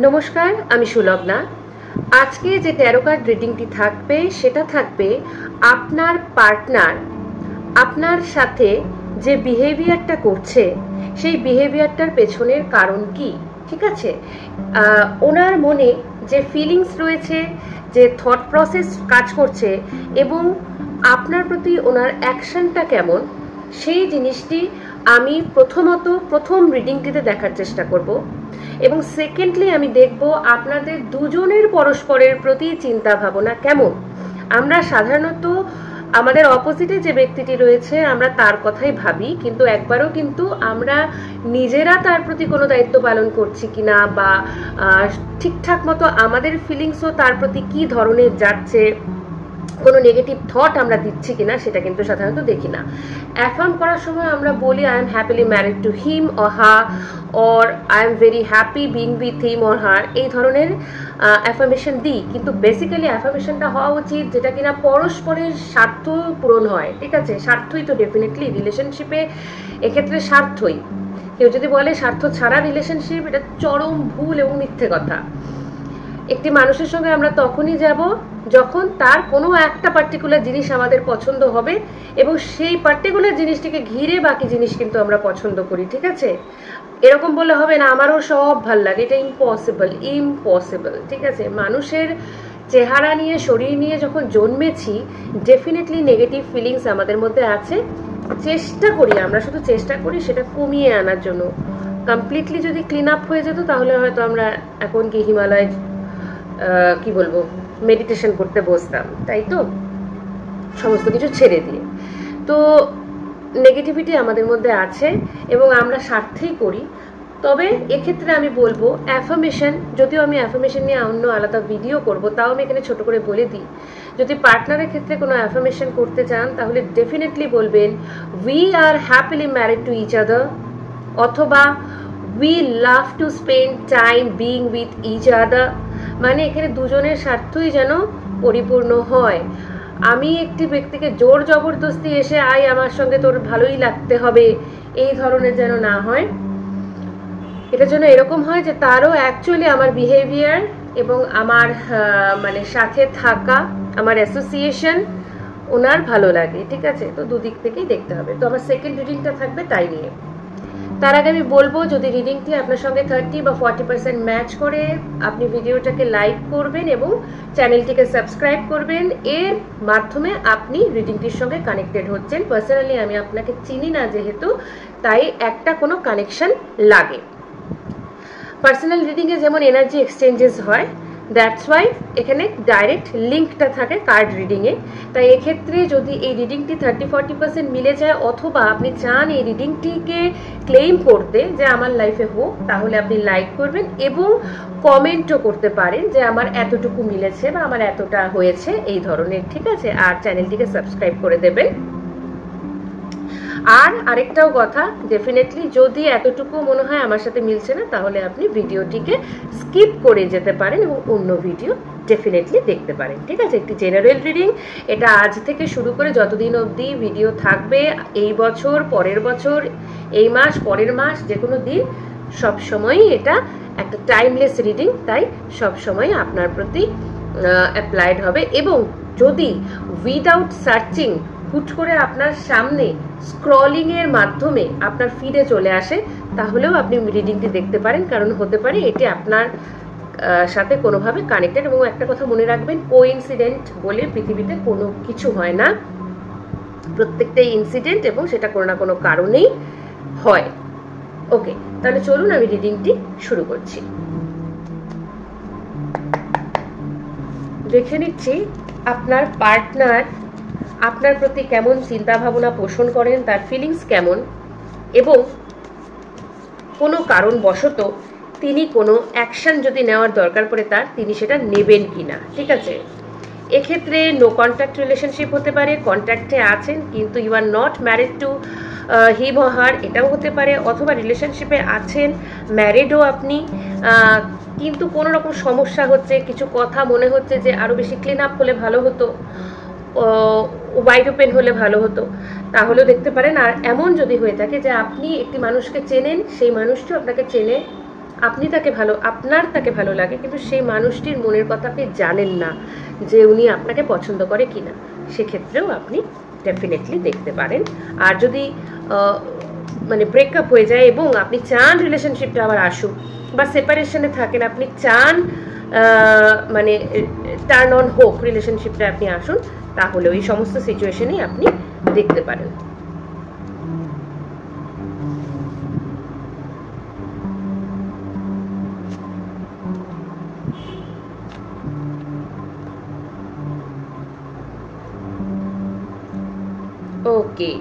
নমস্কার, আমি সুলগ্না। আজকে যে ট্যারো কার্ড রিডিংটি থাকবে সেটা থাকবে আপনার পার্টনার আপনার সাথে যে বিহেভিয়ারটা করছে সেই বিহেভিয়ারটার পেছনের কারণ কি। ঠিক আছে, ওনার মনে যে ফিলিংস রয়েছে, যে থট প্রসেস কাজ করছে এবং আপনার প্রতি ওনার অ্যাকশনটা কেমন, সেই জিনিসটি আমি প্রথম রিডিংটিতে দেখার চেষ্টা করব। এবং সেকেন্ডলি আমি দেখব আপনাদের দুজনের পরস্পরের প্রতি চিন্তা ভাবনা কেমন। আমরা সাধারণত আমাদের অপোজিটে যে ব্যক্তিটি রয়েছে আমরা তার কথাই ভাবি, কিন্তু একবারও কিন্তু আমরা নিজেরা তার প্রতি কোনো দায়িত্ব পালন করছি কিনা বা ঠিকঠাক মতো আমাদের ফিলিংসও তার প্রতি কি ধরনের যাচ্ছে, কোনো নেগেটিভ থট আমরা দিচ্ছি কিনা সেটা কিন্তু সাধারণত দেখি না। অ্যাফার্ম করার সময় আমরা বলি I am happily married to him or her, or I am very happy being with him or হার, এই ধরনের অ্যাফার্মেশন দিই। কিন্তু বেসিক্যালি অ্যাফার্মেশনটা হওয়া উচিত যেটা কিনা পরস্পরের স্বার্থ পূরণ হয়। ঠিক আছে, স্বার্থই তো ডেফিনেটলি রিলেশনশিপে এক্ষেত্রে স্বার্থই। কেউ যদি বলে স্বার্থ ছাড়া রিলেশনশিপ, এটা চরম ভুল এবং মিথ্যে কথা। একটি মানুষের সঙ্গে আমরা তখনই যাব যখন তার কোনো একটা পার্টিকুলার জিনিস আমাদের পছন্দ হবে এবং সেই পার্টিকুলার জিনিসটিকে ঘিরে বাকি জিনিস কিন্তু আমরা পছন্দ করি। ঠিক আছে, এরকম বললে হবে না আমারও সব ভাল লাগে, এটা ইম্পসিবল। ঠিক আছে, মানুষের চেহারা নিয়ে শরীর নিয়ে যখন জন্মেছি ডেফিনেটলি নেগেটিভ ফিলিংস আমাদের মধ্যে আছে। চেষ্টা করি, আমরা শুধু চেষ্টা করি সেটা কমিয়ে আনার জন্য। কমপ্লিটলি যদি ক্লিন আপ হয়ে যেত তাহলে হয়তো আমরা এখন কি হিমালয় কি বলবো মেডিটেশন করতে বসতাম, তাই তো, সমস্ত কিছু ছেড়ে দিয়ে। তো নেগেটিভিটি আমাদের মধ্যে আছে এবং আমরা স্বার্থেই করি। তবে এক্ষেত্রে আমি বলবো অ্যাফার্মেশন, যদিও আমি অ্যাফার্মেশন নিয়ে অন্য আলাদা ভিডিও করব, তাও আমি এখানে ছোট করে বলে দিই, যদি পার্টনারের ক্ষেত্রে কোনো অ্যাফার্মেশন করতে চান তাহলে ডেফিনেটলি বলবেন we are happily married to each other, অথবা we love to spend time being with each other. মানে এখানে দুজনের স্বার্থই যেন পরিপূর্ণ হয়। আমি একটি ব্যক্তিকে জোর জবরদস্তি এসে আই আমার সঙ্গে তোর ভালোই লাগতে হবে এই ধরনের যেন না হয়। এটা যেন এরকম হয় যে তারও অ্যাকচুয়ালি আমার বিহেভিয়ার এবং আমার মানে সাথে থাকা, আমার অ্যাসোসিয়েশন ওনার ভালো লাগে। ঠিক আছে, তো দুদিক থেকেই দেখতে হবে। তো আমার সেকেন্ড রিডিংটা থাকবে তাই নিয়ে। তার আগে আমি বলবো যদি রিডিংটি আপনার সঙ্গে 30 বা 40% ম্যাচ করে আপনি ভিডিওটাকে লাইক করবেন এবং চ্যানেলটিকে সাবস্ক্রাইব করবেন। এর মাধ্যমে আপনি রিডিংটির সঙ্গে কানেক্টেড হচ্ছেন। পার্সোনালি আমি আপনাকে চিনি না যেহেতু, তাই একটা কোনো কানেকশন লাগে। পার্সোনাল রিডিংয়ে যেমন এনার্জি এক্সচেঞ্জেস হয়, দ্যাটস ওয়াই এখানে ডাইরেক্ট লিঙ্কটা থাকে কার্ড রিডিংয়ে। তাই এক্ষেত্রে যদি এই রিডিংটি 30-40% মিলে যায় অথবা আপনি চান এই রিডিংটিকে ক্লেম করতে যে আমার লাইফে হোক, তাহলে আপনি লাইক করবেন এবং কমেন্টও করতে পারেন যে আমার এতটুকু মিলেছে বা আমার এতটা হয়েছে এই ধরনের। ঠিক আছে, আর চ্যানেলটিকে সাবস্ক্রাইব করে দেবেন। আর আরেকটাও কথা, ডেফিনেটলি যদি এতটুকু মনে হয় আমার সাথে মিলছে না তাহলে আপনি ভিডিওটিকে স্কিপ করে যেতে পারেন এবং অন্য ভিডিও ডেফিনেটলি দেখতে পারেন। ঠিক আছে, একটি জেনারেল রিডিং, এটা আজ থেকে শুরু করে যতদিন অবধি ভিডিও থাকবে, এই বছর, পরের বছর, এই মাস, পরের মাস, যে কোনো দিন, সবসময়ই এটা একটা টাইমলেস রিডিং, তাই সবসময় আপনার প্রতি অ্যাপ্লাইড হবে। এবং যদি উইদাউট সার্চিং হুট করে আপনার সামনে স্ক্রলিংয়ের মাধ্যমে আপনার ফিডে চলে আসে তাহলেও আপনি রিডিংটি দেখতে পারেন, কারণ হতে পারে এটি আপনার সাথে কোনোভাবে কানেক্টেড। এবং একটা কথা মনে রাখবেন, কোইন্সিডেন্ট বলে পৃথিবীতে কোনো কিছু হয় না, প্রত্যেকটাই ইনসিডেন্ট এবং সেটা কোনো না কোনো কারণেই হয়। ওকে, তাহলে চলুন আমি রিডিংটি শুরু করছি। দেখে নিচ্ছি আপনার পার্টনার আপনার প্রতি কেমন চিন্তা ভাবনা পোষণ করেন, তার ফিলিংস কেমন এবং কোনো কারণবশত তিনি কোনো অ্যাকশন যদি নেওয়ার দরকার পড়ে তার, তিনি সেটা নেবেন কিনা। ঠিক আছে, এক্ষেত্রে নো কন্ট্যাক্ট রিলেশনশিপ হতে পারে, কন্ট্যাক্টে আছেন কিন্তু you are not married to him or her, এটাও হতে পারে, অথবা রিলেশনশিপে আছেন, ম্যারিডও আপনি, কিন্তু কোনো রকম সমস্যা হচ্ছে, কিছু কথা মনে হচ্ছে যে আরও বেশি ক্লিন আপ হলে ভালো হতো, ওয়াইড ওপেন হলে ভালো হতো, তাহলেও দেখতে পারেন। আর এমন যদি হয়ে থাকে যে আপনি একটি মানুষকে চেনেন, সেই মানুষটিও আপনাকে চেনে, আপনি তাকে আপনার তাকে ভালো লাগে, কিন্তু সেই মানুষটির মনের কথা আপনি জানেন না যে উনি আপনাকে পছন্দ করে কিনা, সেক্ষেত্রেও আপনি ডেফিনেটলি দেখতে পারেন। আর যদি মানে ব্রেকআপ হয়ে যায় এবং আপনি চান রিলেশনশিপটা আবার আসুক, বা সেপারেশনে থাকেন, আপনি চান মানে টার্ন অন হোক, রিলেশনশিপটা আপনি আসুন, তাহলে এই সমস্ত সিচুয়েশনেই আপনি দেখতে পারেন। ওকে,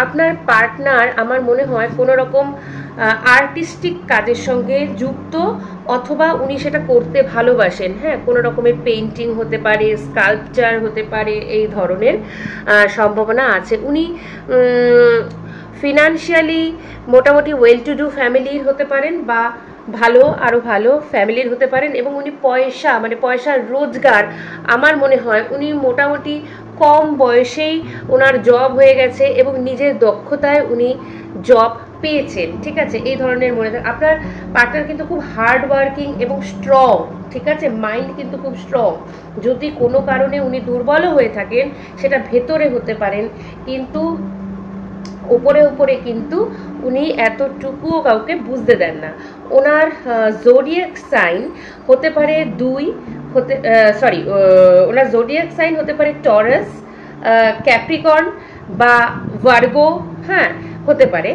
আপনার পার্টনার আমার মনে হয় কোনো রকম আর্টিস্টিক কাজের সঙ্গে যুক্ত, অথবা উনি সেটা করতে ভালোবাসেন। হ্যাঁ, কোনো রকমের পেইন্টিং হতে পারে, স্কাল্পচার হতে পারে, এই ধরনের সম্ভাবনা আছে। উনি ফিনান্সিয়ালি মোটামুটি ওয়েল টু ডু ফ্যামিলির হতে পারেন, বা আরও ভালো ফ্যামিলির হতে পারেন, এবং উনি পয়সার রোজগার, আমার মনে হয় উনি মোটামুটি কম বয়সেই ওনার জব হয়ে গেছে এবং নিজের দক্ষতায় উনি জব পেয়েছেন। ঠিক আছে, এই ধরনের মনে হয়। আপনার পার্টনার কিন্তু খুব হার্ড ওয়ার্কিং এবং স্ট্রং, ঠিক আছে, মাইন্ড কিন্তু খুব স্ট্রং। যদি কোনো কারণে উনি দুর্বলও হয়ে থাকেন, সেটা ভেতরে হতে পারেন, কিন্তু উপরে কিন্তু উনি এতটুকুও কাউকে বুঝতে দেন না। ওনার জোডিয়াক সাইন হতে পারে ওনার জোডিয়াক সাইন হতে পারে টরাস, ক্যাপ্রিকর্ন বা ভার্গো, হ্যাঁ হতে পারে।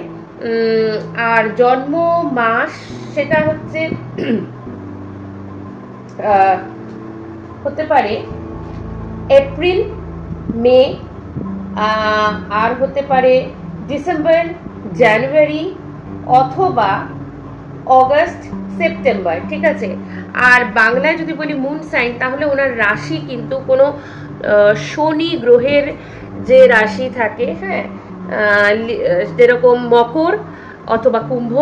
আর জন্ম মাস সেটা হচ্ছে হতে পারে এপ্রিল, মে, আর হতে পারে ডিসেম্বর, জানুয়ারি, অথবা অগস্ট, সেপ্টেম্বর। ঠিক আছে, আর বাংলায় যদি বলি মুন সাইন, তাহলে ওনার রাশি কিন্তু কোনো শনি গ্রহের যে রাশি থাকে, হ্যাঁ, যেরকম মকর অথবা কুম্ভ,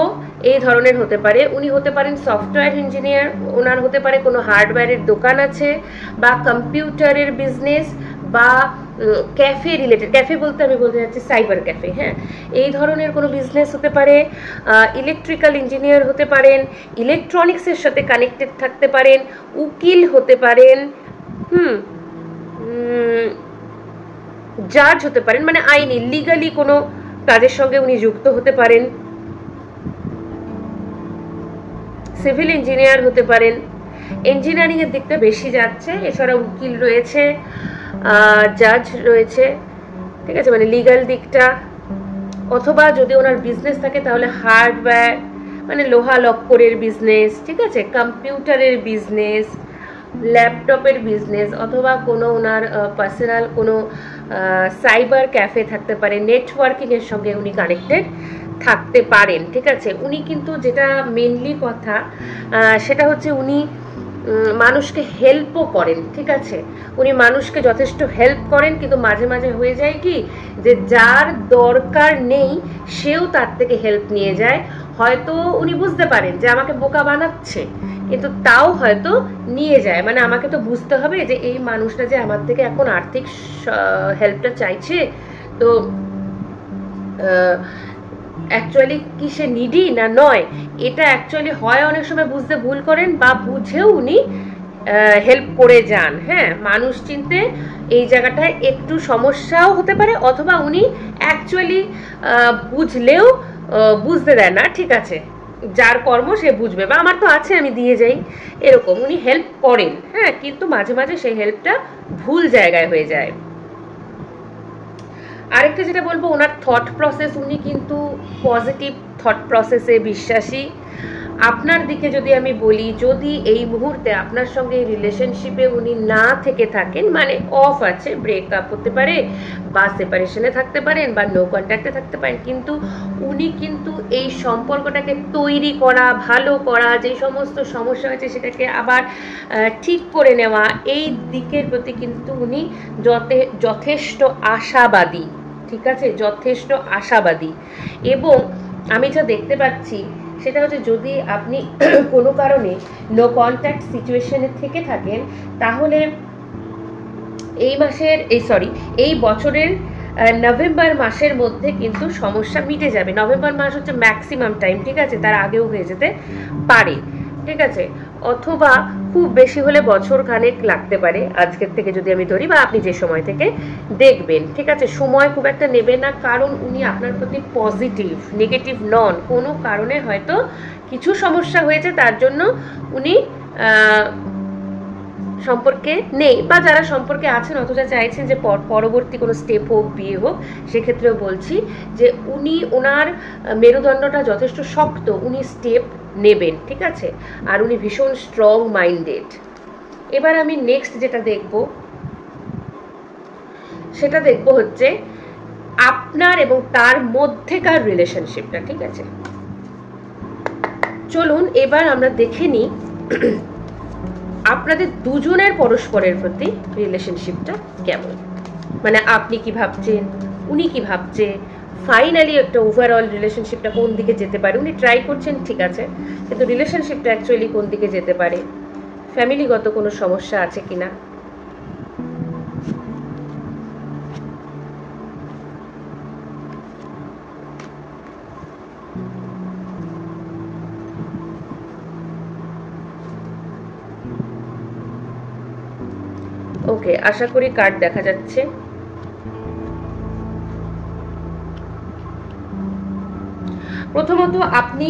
এই ধরনের হতে পারে। উনি হতে পারেন সফটওয়্যার ইঞ্জিনিয়ার, ওনার হতে পারে কোনো হার্ডওয়্যারের দোকান আছে, বা কম্পিউটারের বিজনেস, বা ক্যাফে রিলেটেড, ক্যাফে বলতে আমি বলতে যাচ্ছি সাইবার ক্যাফে, হ্যাঁ, এই ধরনের কোনো বিজনেস হতে পারে। ইলেকট্রিক্যাল ইঞ্জিনিয়ার হতে পারেন, ইলেকট্রনিক্সের সাথে কানেক্টেড থাকতে পারেন, উকিল হতে পারেন, জাজ হতে পারেন, মানে আইনি লিগালি কোনো কাজের সঙ্গে উনি যুক্ত হতে পারেন, সিভিল ইঞ্জিনিয়ার হতে পারেন। ইঞ্জিনিয়ারিং এর দিকটা বেশি যাচ্ছে, এছাড়া উকিল রয়েছে, জাজ রয়েছে, ঠিক আছে, মানে লিগাল দিকটা। অথবা যদি ওনার বিজনেস থাকে তাহলে হার্ডওয়্যার, মানে লোহা লক্করের বিজনেস, ঠিক আছে, কম্পিউটারের বিজনেস, ল্যাপটপের বিজনেস, অথবা কোনো ওনার পার্সোনাল কোনো সাইবার ক্যাফে থাকতে পারে, নেটওয়ার্কিংয়ের সঙ্গে উনি কানেক্টেড থাকতে পারেন। ঠিক আছে, উনি কিন্তু যেটা মেনলি কথা সেটা হচ্ছে উনি মানুষকে হেল্পও করেন। ঠিক আছে, উনি মানুষকে যথেষ্ট হেল্প করেন, কিন্তু মাঝে মাঝে হয়ে যায় কি যে যার দরকার নেই সেও তার থেকে হেল্প নিয়ে যায়। হয়তো উনি বুঝতে পারেন যে আমাকে বোকা বানাচ্ছে, কিন্তু তাও হয়তো নিয়ে যায়। মানে আমাকে তো বুঝতে হবে যে এই মানুষটা যে আমার থেকে এখন আর্থিক হেল্পটা চাইছে, তো অ্যাকচুয়ালি কি সে নিডি না নয়, এটা অ্যাকচুয়ালি হয় অনেক সময় বুঝতে ভুল করেন, বা বুঝেও উনি হেল্প করে যান। হ্যাঁ, মানুষ চিনতে এই জায়গাটায় একটু সমস্যাও হতে পারে, অথবা উনি অ্যাকচুয়ালি বুঝলেও বুঝতে দেন না। ঠিক আছে, যার কর্ম সে বুঝবে, বা আমার তো আছে আমি দিয়ে যাই, এরকম উনি হেল্প করেন। হ্যাঁ, কিন্তু মাঝে মাঝে সেই হেল্পটা ভুল জায়গায় হয়ে যায়। আরেকটা যেটা বলবো, ওনার থট প্রসেস, উনি কিন্তু পজিটিভ থট প্রসেসে বিশ্বাসী। আপনার দিকে যদি আমি বলি, যদি এই মুহূর্তে আপনার সঙ্গে রিলেশনশিপে উনি না থেকে থাকেন, মানে অফ আছে, ব্রেকআপ হতে পারে, বা সেপারেশনে থাকতে পারেন, বা নো কন্ট্যাক্টে থাকতে পারেন, কিন্তু উনি কিন্তু এই সম্পর্কটাকে তৈরি করা, ভালো করা, যে সমস্ত সমস্যা হয়েছে সেটাকে আবার ঠিক করে নেওয়া, এই দিকের প্রতি কিন্তু উনি যথেষ্ট আশাবাদী। ঠিক আছে, যথেষ্ট আশাবাদী। এবং আমি যা দেখতে পাচ্ছি সেটা হচ্ছে, যদি আপনি কোনো কারণে নো কন্ট্যাক্ট সিচুয়েশনে থেকে থাকেন, তাহলে এই বছরের নভেম্বর মাসের মধ্যে কিন্তু সমস্যা মিটে যাবে। নভেম্বর মাস হচ্ছে ম্যাক্সিমাম টাইম, ঠিক আছে, তার আগেও হয়ে যেতে পারে, ঠিক আছে, অথবা খুব বেশি হলে বছর খানেক লাগতে পারে আজকের থেকে যদি আমি ধরি, বা আপনি যে সময় থেকে দেখবেন, ঠিক আছে। সময় খুব একটা নেবেন না, কারণ উনি আপনার প্রতি পজিটিভ, নেগেটিভ নন। কোনো কারণে হয়তো কিছু সমস্যা হয়েছে, তার জন্য উনি সম্পর্কে নেই, বা যারা সম্পর্কে আছেন অথচ চাইছেন যে পরবর্তী কোনো স্টেপ হোক, বিয়ে হোক, সেক্ষেত্রেও বলছি যে উনি ওনার মেরুদণ্ডটা যথেষ্ট শক্ত, উনি স্টেপ নেবেন, ঠিক আছে, আর উনি ভীষণ স্ট্রং মাইন্ডেড। এবার আমি নেক্সট যেটা দেখব সেটা দেখব হচ্ছে আপনার এবং তার মধ্যেকার রিলেশনশিপটা, ঠিক আছে। চলুন এবার আমরা দেখে নিই আপনাদের দুজনের পরস্পরের প্রতি রিলেশনশিপটা কেমন, মানে আপনি কি ভাবছেন, উনি কি ভাবছে, ফাইনালি একটা ওভারঅল রিলেশনশিপটা কোন দিকে যেতে পারে। উনি ট্রাই করছেন, ঠিক আছে, কিন্তু রিলেশনশিপটা অ্যাকচুয়ালি কোন দিকে যেতে পারে, ফ্যামিলিগত কোনো সমস্যা আছে কিনা। ওকে, আশা করি কার্ড দেখা যাচ্ছে। প্রথমত আপনি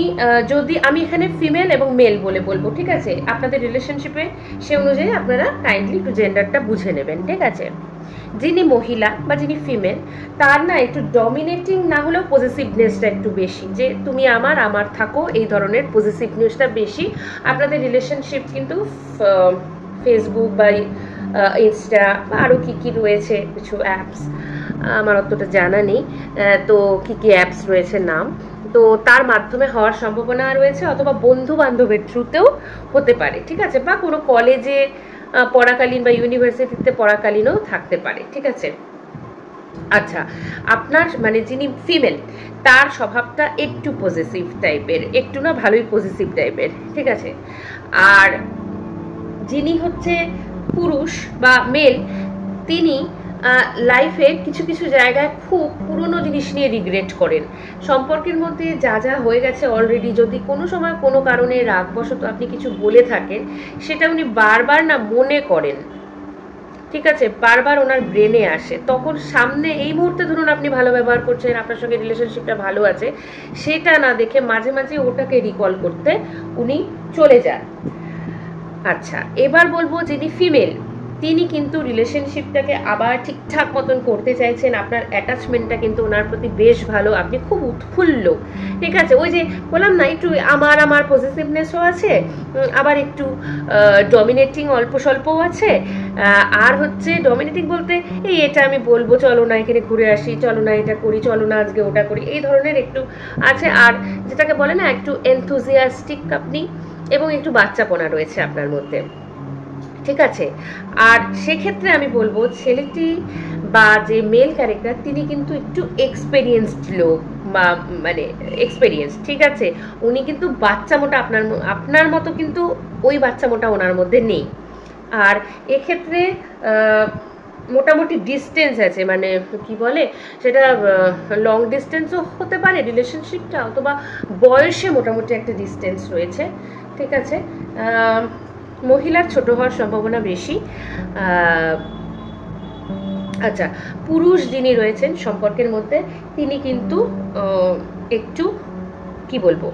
যদি, আমি এখানে ফিমেল এবং মেল বলে বলবো, ঠিক আছে, আপনাদের রিলেশনশিপে সে অনুযায়ী আপনারা কাইন্ডলি একটু জেন্ডারটা বুঝে নেবেন, ঠিক আছে। যিনি মহিলা বা যিনি ফিমেল, তার না একটু ডমিনেটিং না হলেও পজিটিভনেসটা একটু বেশি, যে তুমি আমার, আমার থাকো, এই ধরনের পজিটিভনেসটা বেশি। আপনাদের রিলেশনশিপ কিন্তু ফেসবুক বা ইনস্টা বা আরও কী কী রয়েছে কিছু অ্যাপস, আমার অতটা জানা নেই, তো কী কী অ্যাপস রয়েছে নাম, তো তার মাধ্যমে হওয়ার সম্ভাবনা রয়েছে, অথবা বন্ধু বান্ধবের থ্রুতেও হতে পারে, ঠিক আছে, বা কোনো কলেজে পড়াকালীন বা ইউনিভার্সিটিতে পড়াকালীনও থাকতে পারে, ঠিক আছে। আচ্ছা, আপনার মানে যিনি ফিমেল, তার স্বভাবটা একটু পজিটিভ টাইপের, একটু না ভালোই পজিটিভ টাইপের, ঠিক আছে। আর যিনি হচ্ছে পুরুষ বা মেল, তিনি লাইফে কিছু কিছু জায়গায় খুব পুরনো জিনিস নিয়ে রিগ্রেট করেন। সম্পর্কের মধ্যে যা যা হয়ে গেছে অলরেডি, যদি কোনো সময় কোনো কারণে রাগবশত আপনি কিছু বলে থাকেন, সেটা উনি বারবার না মনে করেন, ঠিক আছে, বারবার ওনার ব্রেনে আসে। তখন সামনে এই মুহূর্তে ধরুন আপনি ভালো ব্যবহার করছেন, আপনার সঙ্গে রিলেশনশিপটা ভালো আছে, সেটা না দেখে মাঝে মাঝে ওটাকে রিকল করতে উনি চলে যান। আচ্ছা, এবার বলবো যিনি ফিমেল, তিনি কিন্তু রিলেশনশিপটাকে আবার ঠিকঠাক মতন করতে চাইছেন। আপনার অ্যাটাচমেন্টটা কিন্তু ওনার প্রতি বেশ ভালো, আপনি খুব উৎফুল্ল, ঠিক আছে। ওই যে বললাম না, একটু আমার পজিটিভনেসও আছে, আবার একটু ডমিনেটিং অল্প স্বল্পও আছে। আর হচ্ছে ডমিনেটিং বলতে এই এটা আমি বলবো, চলো না এখানে ঘুরে আসি, চলো না এটা করি, চলো না আজকে ওটা করি, এই ধরনের একটু আছে। আর যেটাকে বলে না একটু এনথুজিয়াস্টিক আপনি, এবং একটু বাচ্চাপনা রয়েছে আপনার মধ্যে, ঠিক আছে। আর সেক্ষেত্রে আমি বলবো ছেলেটি বা যে মেল ক্যারেক্টার, তিনি কিন্তু একটু এক্সপেরিয়েন্সড লোক, বা মানে এক্সপেরিয়েন্স, ঠিক আছে। উনি কিন্তু বাচ্চা মোটা আপনার মতো কিন্তু ওই বাচ্চা মোটা ওনার মধ্যে নেই। আর এক্ষেত্রে মোটামুটি ডিস্টেন্স আছে, মানে কি বলে সেটা, লং ডিস্টেন্সও হতে পারে রিলেশনশিপটা, অথবা বয়সে মোটামুটি একটা ডিস্টেন্স রয়েছে, ঠিক আছে। মহিলার ছোট হওয়ার সম্ভাবনা বেশি। আচ্ছা, পুরুষ যিনি রয়েছেন সম্পর্কের মধ্যে, তিনি কিন্তু একটু কি বলবো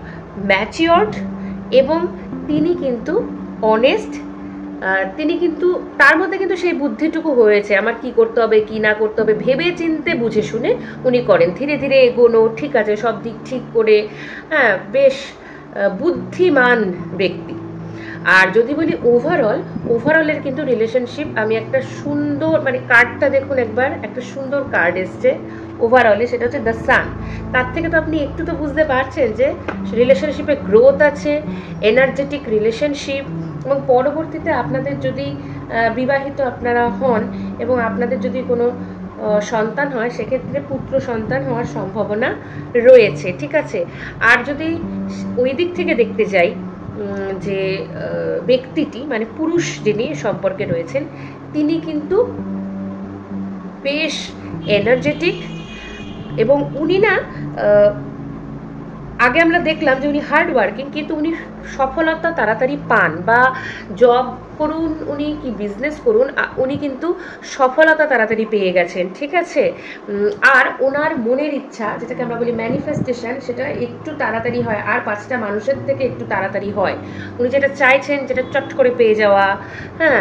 ম্যাচিওরড, এবং তিনি কিন্তু অনেস্ট। তিনি কিন্তু তার মধ্যে কিন্তু সেই বুদ্ধিটুকু হয়েছে, আমার কি করতে হবে কি না করতে হবে ভেবে চিনতে বুঝে শুনে উনি করেন, ধীরে ধীরে এগোনো, ঠিক আছে, সব দিক ঠিক করে, হ্যাঁ, বেশ বুদ্ধিমান ব্যক্তি। আর যদি বলি ওভারঅলের কিন্তু রিলেশনশিপ, আমি একটা সুন্দর, মানে কার্ডটা দেখুন একবার, একটা সুন্দর কার্ড এসছে ওভারঅলে, সেটা হচ্ছে দ্য সান। তার থেকে তো আপনি একটু তো বুঝতে পারছেন যে রিলেশনশিপে গ্রোথ আছে, এনার্জেটিক রিলেশনশিপ, এবং পরবর্তীতে আপনাদের যদি বিবাহিত আপনারা হন এবং আপনাদের যদি কোনো সন্তান হয়, সেক্ষেত্রে পুত্র সন্তান হওয়ার সম্ভাবনা রয়েছে, ঠিক আছে। আর যদি ওই দিক থেকে দেখতে যাই, যে ব্যক্তিটি মানে পুরুষ যিনি সম্পর্কে রয়েছেন, তিনি কিন্তু বেশ এনার্জেটিক, এবং উনি না আগে আমরা দেখলাম যে উনি হার্ড ওয়ার্কিং, কিন্তু উনি সফলতা তাড়াতাড়ি পান, বা জব করুন উনি কি বিজনেস করুন, উনি কিন্তু সফলতা তাড়াতাড়ি পেয়ে গেছেন, ঠিক আছে। আর ওনার মনের ইচ্ছা, যেটাকে আমরা বলি ম্যানিফেস্টেশন, সেটা একটু তাড়াতাড়ি হয়, আর 5টা মানুষের থেকে একটু তাড়াতাড়ি হয়। উনি যেটা চাইছেন, যেটা চট করে পেয়ে যাওয়া, হ্যাঁ,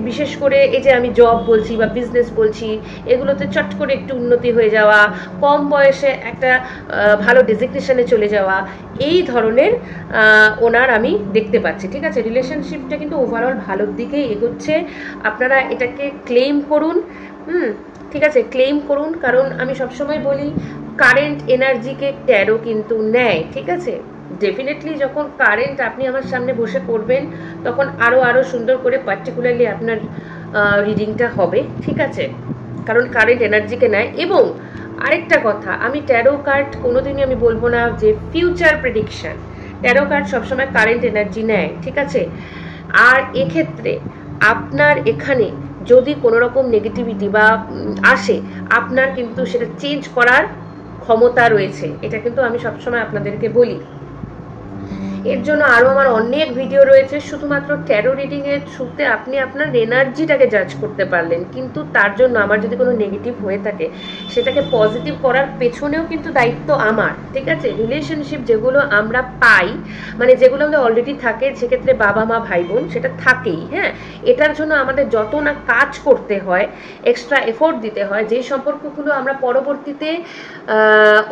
বিশেষ করে এই যে আমি জব বলছি বা বিজনেস বলছি, এগুলোতে চট করে একটু উন্নতি হয়ে যাওয়া, কম বয়সে একটা ভালো ডেজিগনেশনে চলে যাওয়া, এই ধরনের ওনার আমি দেখতে পাচ্ছি, ঠিক আছে। রিলেশনশিপটা কিন্তু ওভারঅল ভালোর দিকেই এগোচ্ছে। আপনারা এটাকে ক্লেম করুন, ঠিক আছে, ক্লেম করুন, কারণ আমি সবসময় বলি কারেন্ট এনার্জিকে ট্যারো কিন্তু নেয়, ঠিক আছে। ডেফিনেটলি যখন কারেন্ট আপনি আমার সামনে বসে করবেন, তখন আরও সুন্দর করে পার্টিকুলারলি আপনার রিডিংটা হবে, ঠিক আছে, কারণ কারেন্ট এনার্জিকে নেয়। এবং আরেকটা কথা, আমি ট্যারো কার্ড কোনোদিনই আমি বলবো না যে ফিউচার প্রেডিকশন, ট্যারো কার্ড সবসময় কারেন্ট এনার্জি নেয়, ঠিক আছে। আর এক্ষেত্রে আপনার এখানে যদি কোনো রকম নেগেটিভিটি বা আসে, আপনার কিন্তু সেটা চেঞ্জ করার ক্ষমতা রয়েছে, এটা কিন্তু আমি সবসময় আপনাদেরকে বলি। এর জন্য আরও আমার অনেক ভিডিও রয়েছে, শুধুমাত্র ট্যারো রিডিংয়ের থ্রুতে আপনি আপনার এনার্জিটাকে জাজ করতে পারলেন, কিন্তু তার জন্য আমার যদি কোনো নেগেটিভ হয়ে থাকে, সেটাকে পজিটিভ করার পেছনেও কিন্তু দায়িত্ব আমার, ঠিক আছে। রিলেশনশিপ যেগুলো আমরা পাই, মানে যেগুলো আমাদের অলরেডি থাকে, সেক্ষেত্রে বাবা মা ভাই বোন, সেটা থাকেই, হ্যাঁ, এটার জন্য আমাদের যত না কাজ করতে হয়, এক্সট্রা এফোর্ট দিতে হয়, যে সম্পর্কগুলো আমরা পরবর্তীতে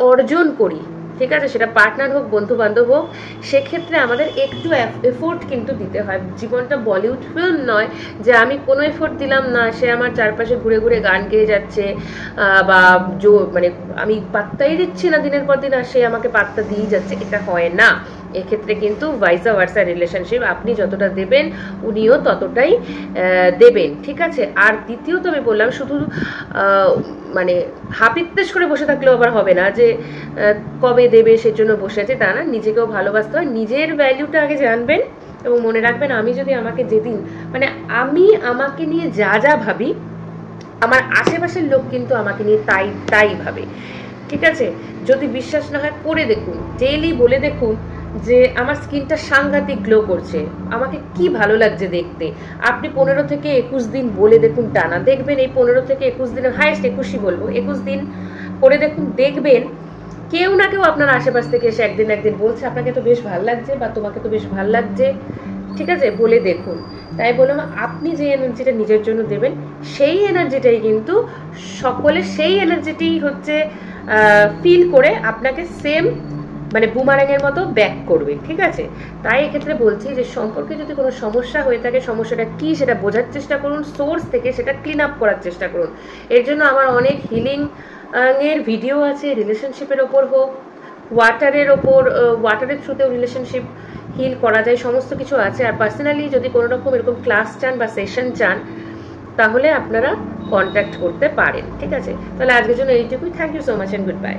অর্জন করি, ঠিক আছে, সেটা পার্টনার হোক, বন্ধু বান্ধব হোক, সেক্ষেত্রে আমাদের একটু এফোর্ট কিন্তু দিতে হয়। জীবনটা বলিউড ফিল্ম নয় যে আমি কোনো এফোর্ট দিলাম না, সে আমার চারপাশে ঘুরে ঘুরে গান গেয়ে যাচ্ছে, বা মানে আমি পাত্তাই দিচ্ছি না দিনের পর দিন, আর সে আমাকে পাত্তা দিয়ে যাচ্ছে, এটা হয় না। এক্ষেত্রে কিন্তু ভাইসা ভার্সা রিলেশনশিপ, আপনি যতটা দেবেন উনিও ততটাই দেবেন, ঠিক আছে। আর দ্বিতীয়ত আমি বললাম, শুধু মানে হাপিত্তেশ করে বসে থাকলেও আবার হবে না যে কবে দেবে সেজন্য বসে আছে, তা না, নিজেকেও ভালোবাসতে হয়, নিজের ভ্যালুটা আগে জানবেন, এবং মনে রাখবেন আমি যদি আমাকে যেদিন, মানে আমি আমাকে নিয়ে যা যা ভাবি, আমার আশেপাশের লোক কিন্তু আমাকে নিয়ে তাই ভাবে, ঠিক আছে। যদি বিশ্বাস না হয় করে দেখুন, ডেইলি বলে দেখুন যে আমার স্কিনটা সাংঘাতিক গ্লো করছে, আমাকে কি ভালো লাগছে দেখতে। আপনি 15 থেকে 21 দিন বলে দেখুন টানা, দেখবেন এই 15 থেকে 21 দিনের, হাইস্ট 21ই বলবো, 21 দিন করে দেখুন, দেখবেন কেউ না কেউ আপনার আশেপাশ থেকে এসে একদিন বলছে আপনাকে তো বেশ ভালো লাগছে, বা তোমাকে তো বেশ ভালো লাগছে, ঠিক আছে, বলে দেখুন। তাই বললাম, আপনি যে এনার্জিটা নিজের জন্য দেবেন, সেই এনার্জিটাই কিন্তু সকলে সেই এনার্জিটাই হচ্ছে ফিল করে আপনাকে সেম, মানে বুমারাঙের মতো ব্যাক করবে, ঠিক আছে। তাই এক্ষেত্রে বলছি যে সম্পর্কে যদি কোনো সমস্যা হয়ে থাকে, সমস্যাটা কি সেটা বোঝার চেষ্টা করুন, সোর্স থেকে সেটা ক্লিন আপ করার চেষ্টা করুন। এর জন্য আমার অনেক হিলিং এর ভিডিও আছে, রিলেশনশিপের ওপর হোক, ওয়াটারের ওপর, ওয়াটারের থ্রুতেও রিলেশনশিপ হিল করা যায়, সমস্ত কিছু আছে। আর পার্সোনালি যদি কোনো রকম এরকম ক্লাস চান বা সেশন চান, তাহলে আপনারা কন্ট্যাক্ট করতে পারেন, ঠিক আছে। তাহলে আজকের জন্য এইটুকুই। Thank you so much and good bye.